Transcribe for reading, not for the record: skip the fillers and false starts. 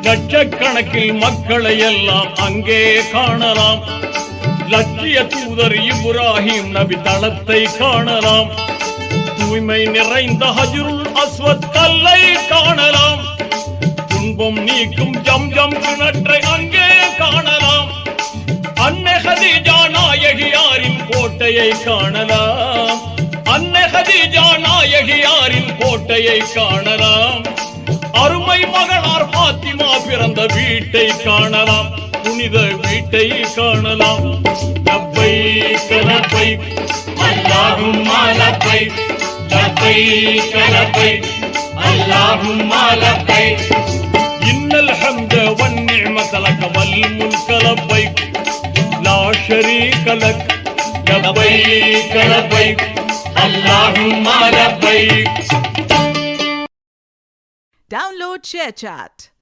லட்சக்கணக்கில் மக்களை எல்லாம் அங்கே காணலாம். லட்சிய தூதர் இப்ராஹிம் நபி தளத்தை காணலாம். தூய்மை நிறைந்த ஹஜ்ருல் அஸ்வத் கல்லை காணலாம். துன்பம் நீக்கும் ஜம்ஜம் கிணற்றை அங்கே காணலாம். அன்னை ஹதீஜா நாயகியாரின் கோட்டையை காணலாம். அன்னை ஹதீஜா நாயகியாரின் கோட்டையை காணலாம். அருமை மகளார் பாத்திமா பிறந்த வீட்டை காணலாம். புனித வீட்டை காணலாம். லப்பைக் லப்பைக் அல்லாஹும்ம லப்பைக் லப்பைக் லப்பைக் அல்லாஹும்ம லப்பைக் இன்னல் ஹம்த வன் நிஅமத லக வல் முல்க லப்பைக் லா ஷரீக லக் லப்பைக் லப்பைக் அல்லாஹும்ம லப்பைக். Download ShareChat.